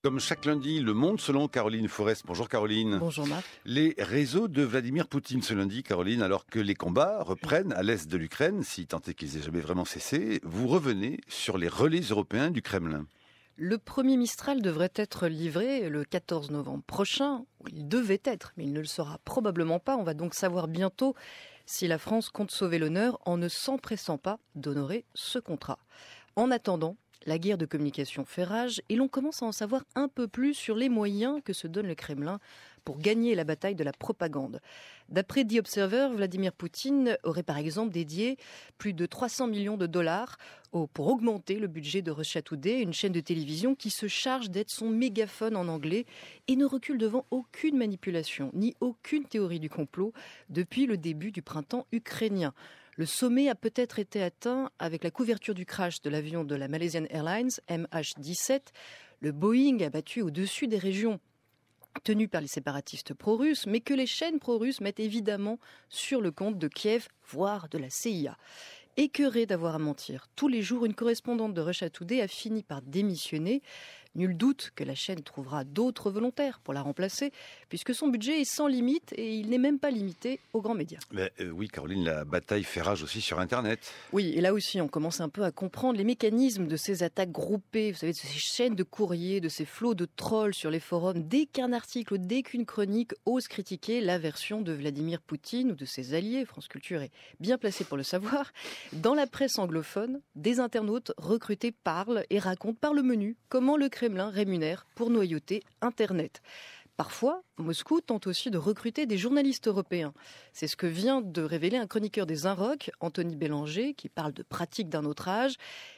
Comme chaque lundi, Le Monde selon Caroline Forest. Bonjour Caroline. Bonjour Marc. Les réseaux de Vladimir Poutine ce lundi, Caroline, alors que les combats reprennent à l'est de l'Ukraine, si tant est qu'ils aient jamais vraiment cessé, vous revenez sur les relais européens du Kremlin. Le premier Mistral devrait être livré le 14 novembre prochain. Il devait être, mais il ne le sera probablement pas. On va donc savoir bientôt si la France compte sauver l'honneur en ne s'empressant pas d'honorer ce contrat. En attendant, la guerre de communication fait rage et l'on commence à en savoir un peu plus sur les moyens que se donne le Kremlin pour gagner la bataille de la propagande. D'après The Observer, Vladimir Poutine aurait par exemple dédié plus de 300 millions de dollars pour augmenter le budget de Russia Today, une chaîne de télévision qui se charge d'être son mégaphone en anglais et ne recule devant aucune manipulation ni aucune théorie du complot depuis le début du printemps ukrainien. Le sommet a peut-être été atteint avec la couverture du crash de l'avion de la Malaysian Airlines MH17. Le Boeing abattu au-dessus des régions tenues par les séparatistes pro-russes, mais que les chaînes pro-russes mettent évidemment sur le compte de Kiev, voire de la CIA. Écœurée d'avoir à mentir tous les jours, une correspondante de Russia Today a fini par démissionner. Nul doute que la chaîne trouvera d'autres volontaires pour la remplacer, puisque son budget est sans limite et il n'est même pas limité aux grands médias. Mais oui, Caroline, la bataille fait rage aussi sur Internet. Oui, et là aussi, on commence un peu à comprendre les mécanismes de ces attaques groupées, vous savez, de ces chaînes de courriers, de ces flots de trolls sur les forums. Dès qu'un article ou dès qu'une chronique ose critiquer la version de Vladimir Poutine ou de ses alliés, France Culture est bien placée pour le savoir, dans la presse anglophone, des internautes recrutés parlent et racontent par le menu comment le Kremlin rémunère pour noyauter Internet. Parfois, Moscou tente aussi de recruter des journalistes européens. C'est ce que vient de révéler un chroniqueur des Inrocks, Anthony Bélanger, qui parle de pratiques d'un autre âge.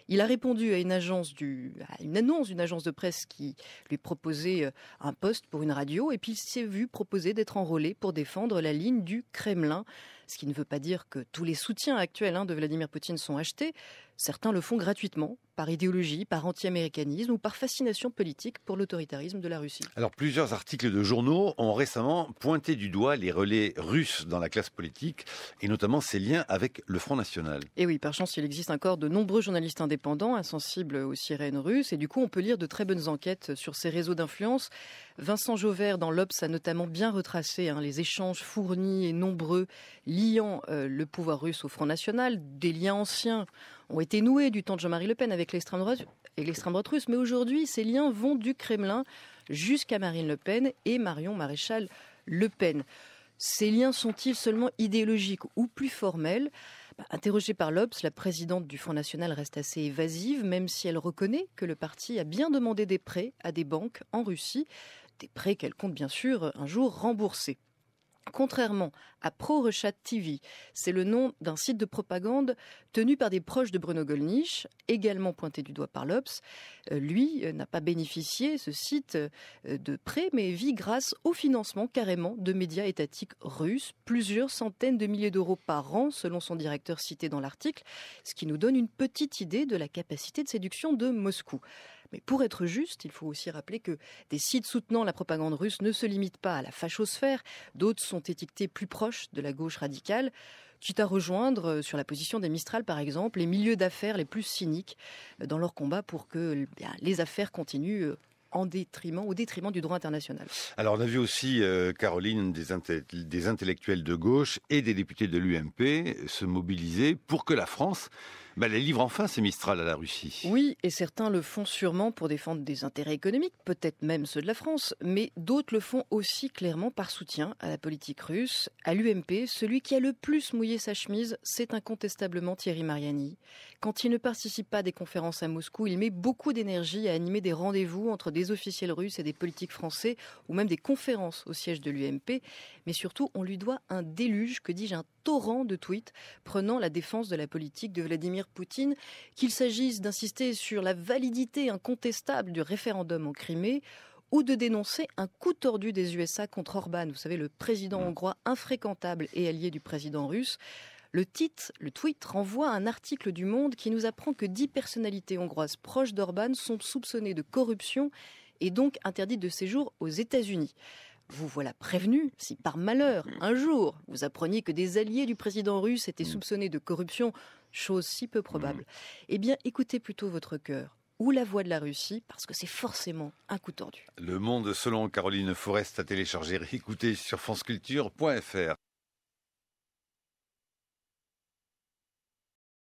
Il a répondu à une annonce d'une agence de presse qui lui proposait un poste pour une radio, et puis il s'est vu proposer d'être enrôlé pour défendre la ligne du Kremlin. Ce qui ne veut pas dire que tous les soutiens actuels de Vladimir Poutine sont achetés. Certains le font gratuitement, par idéologie, par anti-américanisme ou par fascination politique pour l'autoritarisme de la Russie. Alors, plusieurs articles de journaux ont récemment pointé du doigt les relais russes dans la classe politique, et notamment ses liens avec le Front National. Et oui, par chance, il existe encore de nombreux journalistes indépendants, insensibles aux sirènes russes, et du coup, on peut lire de très bonnes enquêtes sur ces réseaux d'influence. Vincent Jauvert, dans l'Obs, a notamment bien retracé les échanges fournis et nombreux liant le pouvoir russe au Front National. Des liens anciens ont été noués du temps de Jean-Marie Le Pen avec l'extrême droite russe, mais aujourd'hui, ces liens vont du Kremlin jusqu'à Marine Le Pen et Marion Maréchal Le Pen. Ces liens sont-ils seulement idéologiques ou plus formels ? Interrogée par l'Obs, la présidente du Front National reste assez évasive, même si elle reconnaît que le parti a bien demandé des prêts à des banques en Russie, des prêts qu'elle compte bien sûr un jour rembourser. Contrairement à Pro-Russia TV, c'est le nom d'un site de propagande tenu par des proches de Bruno Gollnisch, également pointé du doigt par l'Obs. Lui n'a pas bénéficié, ce site, de prêts, mais vit grâce au financement carrément de médias étatiques russes, plusieurs centaines de milliers d'euros par an, selon son directeur cité dans l'article, ce qui nous donne une petite idée de la capacité de séduction de Moscou. Mais pour être juste, il faut aussi rappeler que des sites soutenant la propagande russe ne se limitent pas à la fachosphère. D'autres sont étiquetés plus proches de la gauche radicale, quitte à rejoindre, sur la position des Mistral par exemple, les milieux d'affaires les plus cyniques dans leur combat pour que les affaires continuent au détriment du droit international. Alors on a vu aussi, Caroline, des intellectuels de gauche et des députés de l'UMP se mobiliser pour que la France les livre enfin ces Mistral à la Russie. Oui, et certains le font sûrement pour défendre des intérêts économiques, peut-être même ceux de la France, mais d'autres le font aussi clairement par soutien à la politique russe. À l'UMP, celui qui a le plus mouillé sa chemise, c'est incontestablement Thierry Mariani. Quand il ne participe pas à des conférences à Moscou, il met beaucoup d'énergie à animer des rendez-vous entre des officiels russes et des politiques français, ou même des conférences au siège de l'UMP. Mais surtout, on lui doit un déluge, que dis-je, un torrent de tweets prenant la défense de la politique de Vladimir Poutine, qu'il s'agisse d'insister sur la validité incontestable du référendum en Crimée ou de dénoncer un coup tordu des USA contre Orban, vous savez, le président hongrois infréquentable et allié du président russe. Le tweet renvoie à un article du Monde qui nous apprend que 10 personnalités hongroises proches d'Orban sont soupçonnées de corruption et donc interdites de séjour aux États-Unis. Vous voilà prévenu, si par malheur, un jour, vous appreniez que des alliés du président russe étaient soupçonnés de corruption, chose si peu probable, eh bien écoutez plutôt votre cœur. ou la voix de la Russie, parce que c'est forcément un coup tordu. Le Monde selon Caroline Forest à télécharger et écouter sur franceculture.fr.